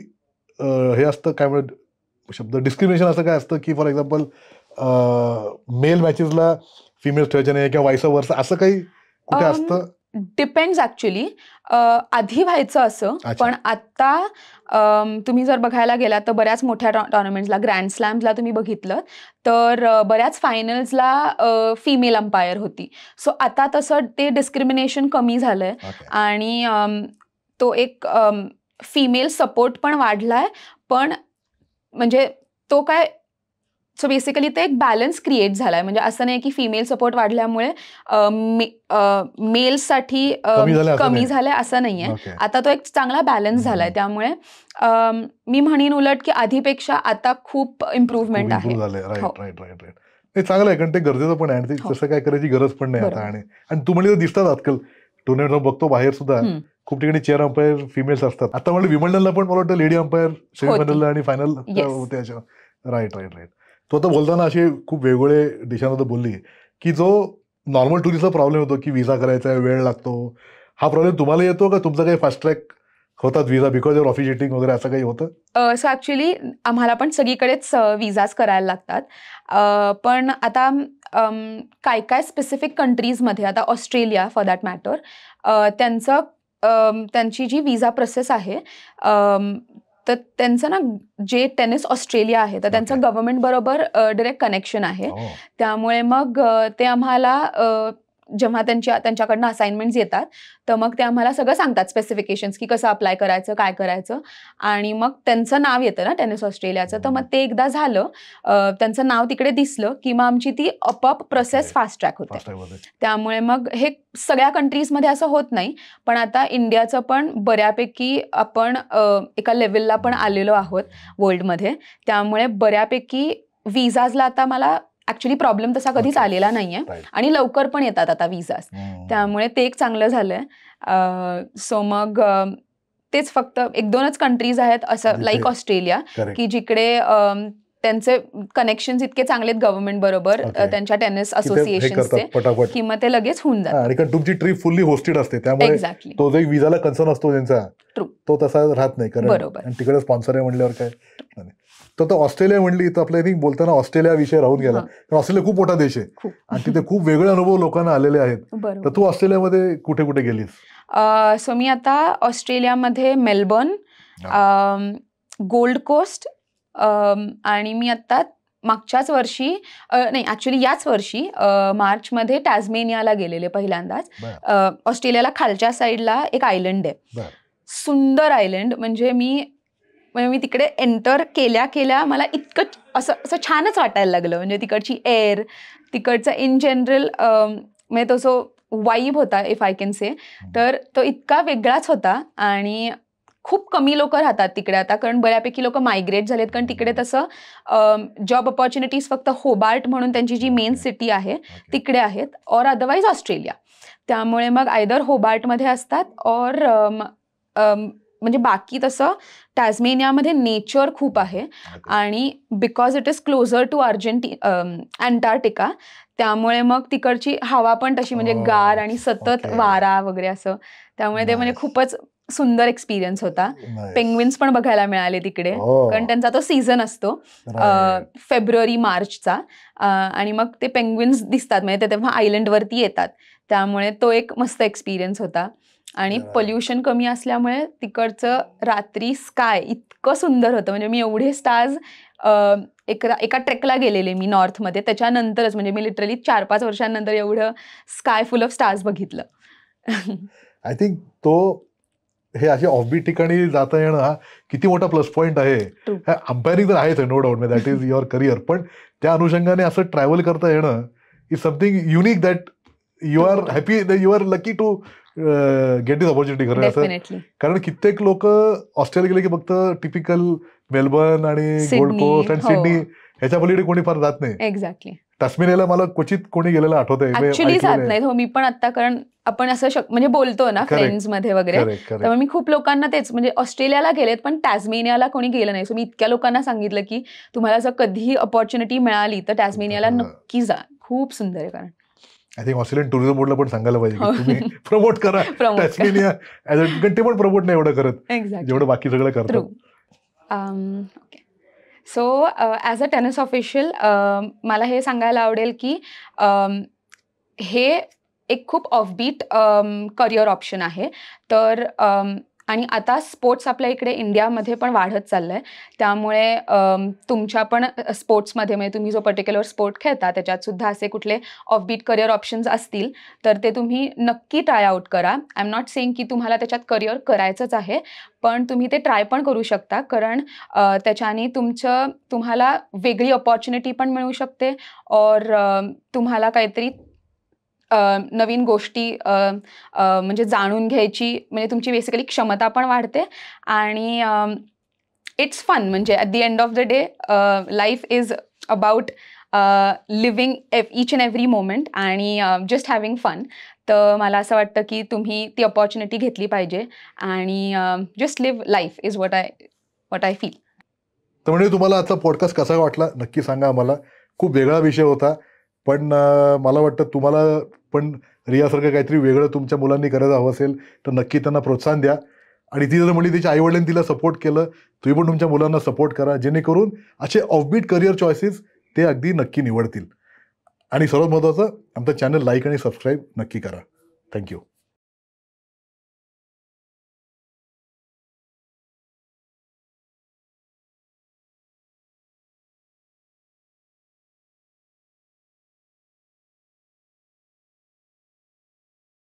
हे असतं काय म्हणत शब्द डिस्क्रिमिनेशन असं काय असतं की फॉर एक्झाम्पल मेल मॅचेसला फिमेल्स ठेवायचे नाही किंवा वाईस वर्सा असं काही कुठे असतं? Depends actually. आधी व्हायचं असं, पण आता तुम्ही जर बघायला गेलात तर बऱ्याच मोठ्या टुर्नामेंट्सला, ग्रँड स्लॅम्सला तुम्ही बघितलं तर बऱ्याच फायनल्सला फिमेल अंपायर होती. सो आता तसं ते डिस्क्रिमिनेशन कमी झालंय आणि तो एक फिमेल सपोर्ट पण वाढलाय. पण म्हणजे तो काय, सो बेसिकली ते एक बॅलन्स क्रिएट झालाय. म्हणजे असं नाही की फिमेल सपोर्ट वाढल्यामुळे मेल्ससाठी कमी झालंय असं नाहीये. आता तो एक चांगला बॅलन्स झालाय. त्यामुळे मी म्हणेन उलट की आधीपेक्षा आता खूप इम्प्रूव्हमेंट आहे. चांगलं आहे, कारण ते गरजेचं पण आहे आणि तसं काय करायची गरज पण नाही आता. आणि तू म्हणजे दिसतात आजकाल टुर्नामेंट बघतो बाहेर सुद्धा खूप ठिकाणी चेअर अंपायर फिमेल्स असतात. आता म्हणजे विमल्डनला पण मला वाटतं लेडी अंपायर सेमीफायनलला आणि फायनल होते. राईट. तो आता बोलताना असे खूप वेगवेगळे देशांमध्ये बोलली की जो नॉर्मल टुरिस्टचा प्रॉब्लेम होतो की विजा करायचा वेळ लागतो, हा प्रॉब्लेम तुम्हाला येतो का? तुमचा काही फास्ट ट्रॅक होतात विजा बिकॉज ऑफ ऑफिशिएटिंग वगैरे असं काही होतं? सो ऍक्च्युली आम्हाला पण सगळीकडेच विजाच करायला लागतात. पण आता काय स्पेसिफिक कंट्रीजमध्ये, आता ऑस्ट्रेलिया फॉर दॅट मॅटर, त्यांची जी विजा प्रोसेस आहे तर त्यांचं ना जे टेनिस ऑस्ट्रेलिया आहे तर त्यांचं गव्हर्नमेंट बरोबर डायरेक्ट कनेक्शन आहे. त्यामुळे मग ते आम्हाला जेव्हा त्यांच्याकडनं असाइनमेंट्स येतात तर मग ते आम्हाला सगळं सांगतात, स्पेसिफिकेशन्स की कसं अप्लाय करायचं, काय करायचं. आणि मग त्यांचं नाव येतं ना टेनिस ऑस्ट्रेलियाचं, तर मग ते एकदा झालं, त्यांचं नाव तिकडे दिसलं की मग आमची ती आपोआप प्रोसेस फास्ट ट्रॅक होते. त्यामुळे मग हे सगळ्या कंट्रीजमध्ये असं होत नाही. पण आता इंडियाचं पण बऱ्यापैकी आपण एका लेवलला पण आलेलो आहोत वर्ल्डमध्ये. त्यामुळे बऱ्यापैकी विजाजला आता मला ऍक्च्युली प्रॉब्लेम तसा कधीच आलेला नाहीये आणि लवकर पण येतात आता विजाज. त्यामुळे ते एक चांगलं झालंय. सो मग तेच फक्त 1-2च कंट्रीज आहेत असं लाईक ऑस्ट्रेलिया की जिकडे त्यांचे कनेक्शन इतके चांगले आहेत गव्हर्नमेंट बरोबर, त्यांच्या टेनिस असोसिएशनचे, की मग ते लगेच होऊन जातं. आणि तुमची ट्रिप फुल्ली होस्टेड असते त्यामुळे तो जो एक विजाला कन्सर्न असतो त्यांचा तो तसा राहत नाही. कारण तिकडे स्पॉन्सर आहे म्हणल्यावर काय. तर ऑस्ट्रेलिया म्हणली तर आपल्या थिंक बोलताना ऑस्ट्रेलिया विषय राहून गेला. कारण ऑस्ट्रेलिया खूप मोठा देश आहे आणि तिथे खूप वेगळे अनुभव लोकांना आलेले आहेत. तर तू ऑस्ट्रेलियामध्ये कुठे कुठे गेलीस? सो मी आता ऑस्ट्रेलियामध्ये मेलबर्न, गोल्ड कोस्ट, आणि मी आता मागच्याच वर्षी नाही ऍक्च्युली याच वर्षी मार्चमध्ये टॅझमेनियाला गेलेले पहिल्यांदाच. ऑस्ट्रेलियाला खालच्या साईडला एक आयलंड आहे, सुंदर आयलंड. म्हणजे मी तिकडे एंटर केल्या मला इतकं असं छानच वाटायला लागलं. म्हणजे तिकडची एअर, तिकडचं इन जनरल म्हणजे तो जो वाईब होता इफ आय कॅन से, तर तो इतका वेगळाच होता. आणि खूप कमी लोक राहतात तिकडे आता, कारण बऱ्यापैकी लोक मायग्रेट झालेत. कारण तिकडे तसं जॉब ऑपॉर्च्युनिटीज फक्त होबार्ट म्हणून त्यांची जी मेन सिटी आहे तिकडे आहेत, और अदरवाईज ऑस्ट्रेलिया. त्यामुळे मग आयदर होबार्टमध्ये असतात और म्हणजे बाकी तसं टॅझमेनियामध्ये नेचर खूप आहे. आणि because it is closer to Antarctica, त्यामुळे मग तिकडची हवा पण तशी म्हणजे गार आणि सतत वारा वगैरे असं. त्यामुळे ते म्हणजे खूपच सुंदर एक्सपिरियन्स होता. पेंग्विन्स पण बघायला मिळाले तिकडे, कारण त्यांचा तो सीझन असतो फेब्रुवारी मार्चचा. आणि मग ते पेंग्विन्स दिसतात, म्हणजे ते तेव्हा आयलंडवरती येतात. त्यामुळे तो एक मस्त एक्सपिरियन्स होता. आणि पोल्युशन कमी असल्यामुळे तिकडचं रात्री स्काय इतकं सुंदर होतं. म्हणजे मी एवढे स्टार्स एका ट्रेकला गेलेले मी नॉर्थमध्ये, त्याच्यानंतरच म्हणजे मी लिटरली 4-5 वर्षांनंतर एवढं स्काय फुल ऑफ स्टार्स बघितलं. आय थिंक हे अशा ऑफबीट ठिकाणी जाता येणं हा किती मोठा प्लस पॉईंट आहे. अंपायरिंग तर आहेच, no doubt, that is your career. पण त्या अनुषंगाने असं ट्रॅव्हल करता येणं is something unique that you are happy, you are lucky to get this opportunity. खरं असं, कारण कित्येक लोक ऑस्ट्रेलिया गेले की फक्त टिपिकल मेलबर्न आणि गोल्ड कोस्ट आणि सिडनी ह्याच्या पलीकडे कोणी फार जात नाही. एक्झॅक्टली. टास्मेनियाला मला क्वचित कोणी गेलेलं आठवतंय, ऍक्च्युली जात नाही हो मी पण आता, कारण आपण असं म्हणजे बोलतो ना फ्रेंड्स मध्ये वगैरे, त्यामुळे मी खूप लोकांना तेच म्हणजे ऑस्ट्रेलियाला गेलेत पण टॅझमेनियाला कोणी गेलं नाही. सो मी इतक्या लोकांना सांगितलं की तुम्हाला जर कधी ऑपॉर्च्युनिटी मिळाली तर टॅझमेनियाला नक्की जा, खूप सुंदर आहे. कारण आय थिंक ऑस्ट्रेलियन टुरिझम बोर्डला पण सांगायला पाहिजे की तुम्ही प्रमोट करा टॅस्मेनिया, ते पण प्रमोट नाही एवढं करत जेवढं बाकी सगळं करतात. So as a tennis official मला हे सांगायला आवडेल की हे एक खूप ऑफबीट करिअर ऑप्शन आहे. तर आणि आता स्पोर्ट्स आपल्या इकडे इंडियामध्ये पण वाढत चाललंय. त्यामुळे तुमच्या पण स्पोर्ट्समध्ये म्हणजे तुम्ही जो पर्टिक्युलर स्पोर्ट खेळता त्याच्यात सुद्धा असे कुठले ऑफबीट करिअर ऑप्शन्स असतील तर ते तुम्ही नक्की ट्राय आउट करा. आय एम नॉट सेइंग की तुम्हाला त्याच्यात करिअर करायचंच आहे, पण तुम्ही ते ट्राय पण करू शकता. कारण त्याच्याने तुम्हाला वेगळी अपॉर्च्युनिटी पण मिळू शकते और तुम्हाला काहीतरी नवीन गोष्टी म्हणजे जाणून घ्यायची म्हणजे तुमची बेसिकली क्षमता पण वाढते आणि इट्स फन. म्हणजे at the end of the day life is about living each and every moment आणि जस्ट हॅव्हिंग फन. तर मला असं वाटतं की तुम्ही ती अपॉर्च्युनिटी घेतली पाहिजे आणि just live life is what I feel. तर म्हणजे तुम्हाला आजचा पॉडकास्ट कसा वाटला नक्की सांगा आम्हाला. खूप वेगळा विषय होता, पण मला वाटतं तुम्हाला पण रियासारखं काहीतरी वेगळं तुमच्या मुलांनी करायला हवं असेल तर नक्की त्यांना प्रोत्साहन द्या. आणि ती जर म्हणली तिच्या आईवडिलांनी तिला सपोर्ट केलं, तुम्ही पण तुमच्या मुलांना सपोर्ट करा, जेणेकरून असे ऑफबीट करिअर चॉईसेस ते अगदी नक्की निवडतील. आणि सर्वात महत्त्वाचं, आमचं चॅनल लाईक आणि सबस्क्राईब नक्की करा. थँक्यू.